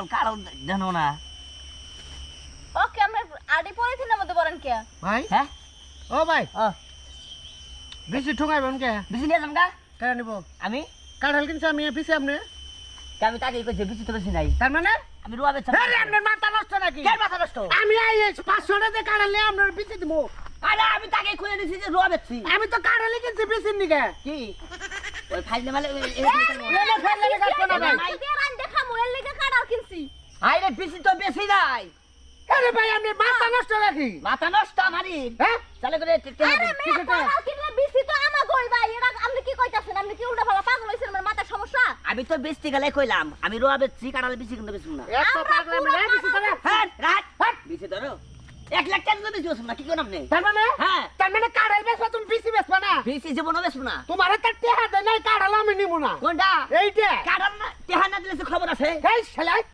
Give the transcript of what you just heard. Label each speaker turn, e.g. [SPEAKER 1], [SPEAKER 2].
[SPEAKER 1] একদম কালো জানো না
[SPEAKER 2] ওকে আমরা আড়ি পরে থিনা মধ্যে বলেন কে
[SPEAKER 3] ভাই
[SPEAKER 1] হ্যাঁ
[SPEAKER 3] ও ভাই
[SPEAKER 1] ও
[SPEAKER 3] বেশি ঠুঙাইবেন কে
[SPEAKER 1] বেশি নিয়ে যাম গা
[SPEAKER 3] কেন নিব
[SPEAKER 1] আমি
[SPEAKER 3] কাঁঠাল কিনছে আমি পিছে আপনি
[SPEAKER 1] আমি তাকে কইছি বেশি তো বেশি নাই
[SPEAKER 3] তার মানে
[SPEAKER 1] আমি রুয়া বেচা
[SPEAKER 3] আরে আপনার মাথা নষ্ট নাকি
[SPEAKER 1] কে মাথা নষ্ট
[SPEAKER 3] আমি এই 500 টাকা কাঁঠাল নিয়ে আপনার পিছে দিব
[SPEAKER 1] আরে আমি তাকে কইয়া দিছি যে রুয়া বেচছি
[SPEAKER 3] আমি তো কাঁঠালই কিনছি পিছের নিকে
[SPEAKER 1] কি ওই ফাইলে মালে
[SPEAKER 3] এনে ফেললে কাটবো না ভাই
[SPEAKER 2] দেরান দেখা মোবাইল লেগে কাটাল কিনছি
[SPEAKER 1] আরে বেশি তো বেশি নাই
[SPEAKER 3] আরে ভাই আপনি মাথা নষ্ট নাকি
[SPEAKER 1] মাথা নষ্ট আমারই
[SPEAKER 3] হ্যাঁ
[SPEAKER 1] চালে করে
[SPEAKER 2] আরে মেয়ে কাটাল কিনলে বেশি তো আমা কই ভাই এরা আপনি কি কইতাছেন আপনি কি উল্টা ভালো পাগল হইছেন আমার মাথার সমস্যা
[SPEAKER 1] আমি তো বেচতে গেলে কইলাম আমি রুয়া বেচছি কাটালে বেশি কিন্তু বেচুম না
[SPEAKER 3] এত পাগলামি না বেশি করে
[SPEAKER 1] হ্যাঁ রাত বেশি ধরো 1 লাখ টাকা বেশি বেচুম না কি কোন আপনি হ্যাঁ
[SPEAKER 3] তার মানে কাঁঠাল বেচবা তুমি পিছে বেচবা না
[SPEAKER 1] বেশি জীবনও বেচুম না
[SPEAKER 3] তোমার তো টেহা দেয় নাই কাঁঠাল আমি নিব না
[SPEAKER 1] কোনটা
[SPEAKER 3] এইটা
[SPEAKER 1] কাটাল না টেহা না দিলে খবর আছে
[SPEAKER 3] এই শালা